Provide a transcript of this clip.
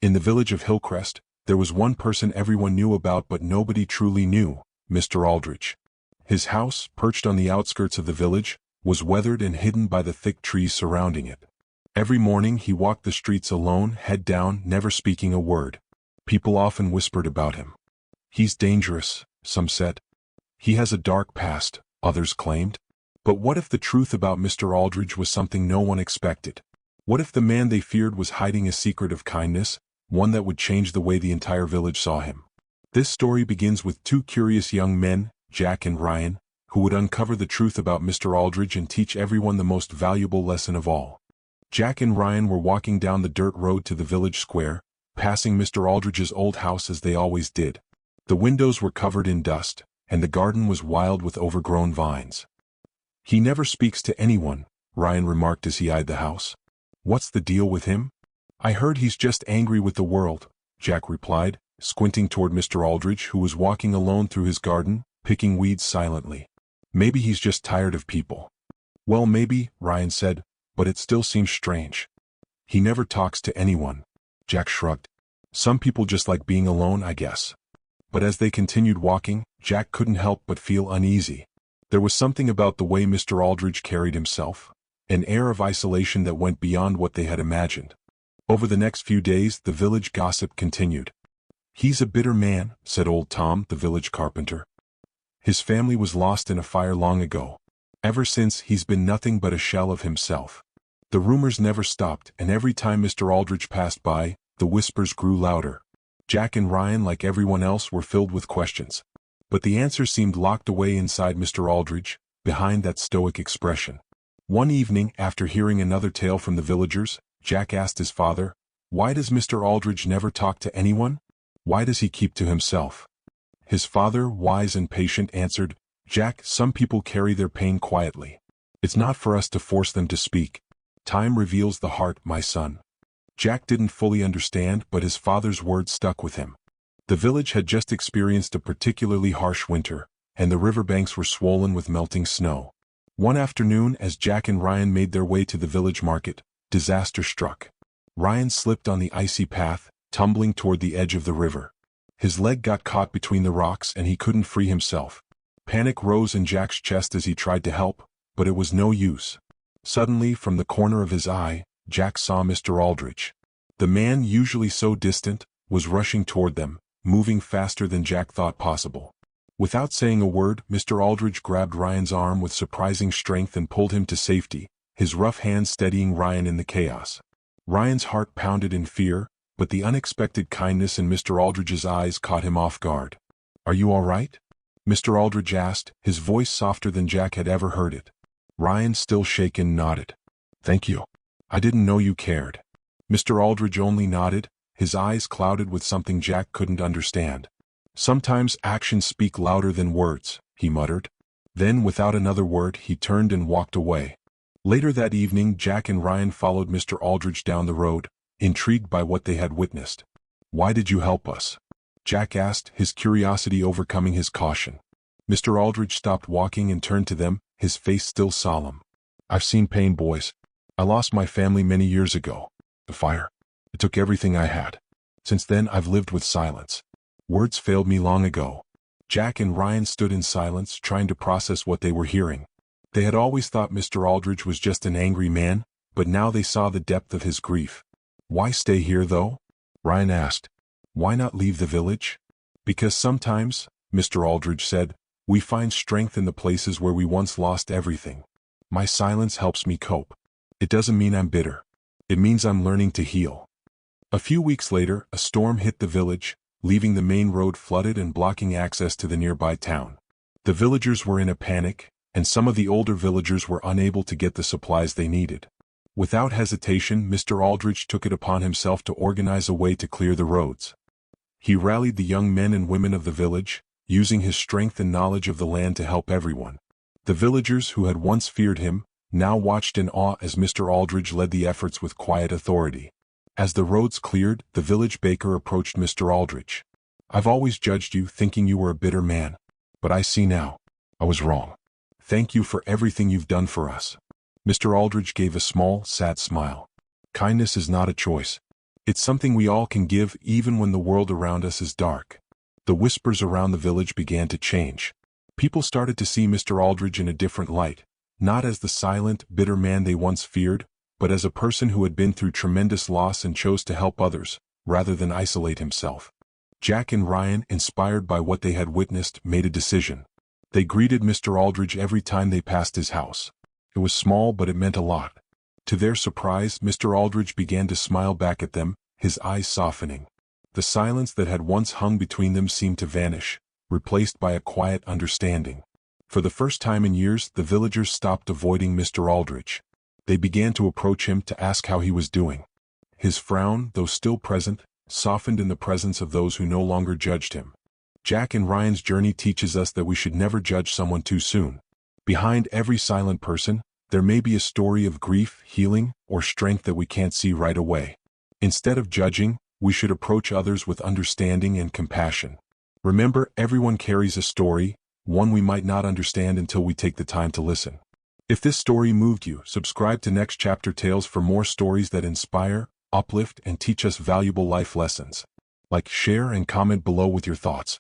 In the village of Hillcrest, there was one person everyone knew about but nobody truly knew, Mr. Aldridge. His house, perched on the outskirts of the village, was weathered and hidden by the thick trees surrounding it. Every morning he walked the streets alone, head down, never speaking a word. People often whispered about him. "He's dangerous," some said. "He has a dark past," others claimed. But what if the truth about Mr. Aldridge was something no one expected? What if the man they feared was hiding a secret of kindness, one that would change the way the entire village saw him? This story begins with two curious young men, Jack and Ryan, who would uncover the truth about Mr. Aldridge and teach everyone the most valuable lesson of all. Jack and Ryan were walking down the dirt road to the village square, passing Mr. Aldridge's old house as they always did. The windows were covered in dust, and the garden was wild with overgrown vines. "He never speaks to anyone," Ryan remarked as he eyed the house. "What's the deal with him?" "I heard he's just angry with the world," Jack replied, squinting toward Mr. Aldridge, who was walking alone through his garden, picking weeds silently. "Maybe he's just tired of people." "Well, maybe," Ryan said, "but it still seems strange." "He never talks to anyone," Jack shrugged. "Some people just like being alone, I guess." But as they continued walking, Jack couldn't help but feel uneasy. There was something about the way Mr. Aldridge carried himself, an air of isolation that went beyond what they had imagined. Over the next few days, the village gossip continued. "He's a bitter man," said old Tom, the village carpenter. "His family was lost in a fire long ago. Ever since, he's been nothing but a shell of himself." The rumors never stopped, and every time Mr. Aldridge passed by, the whispers grew louder. Jack and Ryan, like everyone else, were filled with questions. But the answer seemed locked away inside Mr. Aldridge, behind that stoic expression. One evening, after hearing another tale from the villagers, Jack asked his father, "Why does Mr. Aldridge never talk to anyone? Why does he keep to himself?" His father, wise and patient, answered, "Jack, some people carry their pain quietly. It's not for us to force them to speak. Time reveals the heart, my son." Jack didn't fully understand, but his father's words stuck with him. The village had just experienced a particularly harsh winter, and the riverbanks were swollen with melting snow. One afternoon, as Jack and Ryan made their way to the village market, disaster struck. Ryan slipped on the icy path, tumbling toward the edge of the river. His leg got caught between the rocks and he couldn't free himself. Panic rose in Jack's chest as he tried to help, but it was no use. Suddenly, from the corner of his eye, Jack saw Mr. Aldridge. The man, usually so distant, was rushing toward them, moving faster than Jack thought possible. Without saying a word, Mr. Aldridge grabbed Ryan's arm with surprising strength and pulled him to safety, his rough hand steadying Ryan in the chaos. Ryan's heart pounded in fear, but the unexpected kindness in Mr. Aldridge's eyes caught him off guard. "Are you all right?" Mr. Aldridge asked, his voice softer than Jack had ever heard it. Ryan, still shaken, nodded. "Thank you. I didn't know you cared." Mr. Aldridge only nodded, his eyes clouded with something Jack couldn't understand. "Sometimes actions speak louder than words," he muttered. Then, without another word, he turned and walked away. Later that evening, Jack and Ryan followed Mr. Aldridge down the road, intrigued by what they had witnessed. "Why did you help us?" Jack asked, his curiosity overcoming his caution. Mr. Aldridge stopped walking and turned to them, his face still solemn. "I've seen pain, boys. I lost my family many years ago. The fire. It took everything I had. Since then, I've lived with silence. Words failed me long ago." Jack and Ryan stood in silence, trying to process what they were hearing. They had always thought Mr. Aldridge was just an angry man, but now they saw the depth of his grief. "Why stay here, though?" Ryan asked. "Why not leave the village?" "Because sometimes," Mr. Aldridge said, "we find strength in the places where we once lost everything. My silence helps me cope. It doesn't mean I'm bitter. It means I'm learning to heal." A few weeks later, a storm hit the village, leaving the main road flooded and blocking access to the nearby town. The villagers were in a panic, and some of the older villagers were unable to get the supplies they needed. Without hesitation, Mr. Aldridge took it upon himself to organize a way to clear the roads. He rallied the young men and women of the village, using his strength and knowledge of the land to help everyone. The villagers who had once feared him, now watched in awe as Mr. Aldridge led the efforts with quiet authority. As the roads cleared, the village baker approached Mr. Aldridge. "I've always judged you, thinking you were a bitter man. But I see now. I was wrong. Thank you for everything you've done for us." Mr. Aldridge gave a small, sad smile. "Kindness is not a choice. It's something we all can give even when the world around us is dark. The whispers around the village began to change. People started to see Mr. Aldridge in a different light, not as the silent, bitter man they once feared, but as a person who had been through tremendous loss and chose to help others, rather than isolate himself. Jack and Ryan, inspired by what they had witnessed, made a decision. They greeted Mr. Aldridge every time they passed his house. It was small, but it meant a lot. To their surprise, Mr. Aldridge began to smile back at them, his eyes softening. The silence that had once hung between them seemed to vanish, replaced by a quiet understanding. For the first time in years, the villagers stopped avoiding Mr. Aldridge. They began to approach him to ask how he was doing. His frown, though still present, softened in the presence of those who no longer judged him. Jack and Ryan's journey teaches us that we should never judge someone too soon. Behind every silent person, there may be a story of grief, healing, or strength that we can't see right away. Instead of judging, we should approach others with understanding and compassion. Remember, everyone carries a story, one we might not understand until we take the time to listen. If this story moved you, subscribe to Next Chapter Tales for more stories that inspire, uplift, and teach us valuable life lessons. Like, share, and comment below with your thoughts.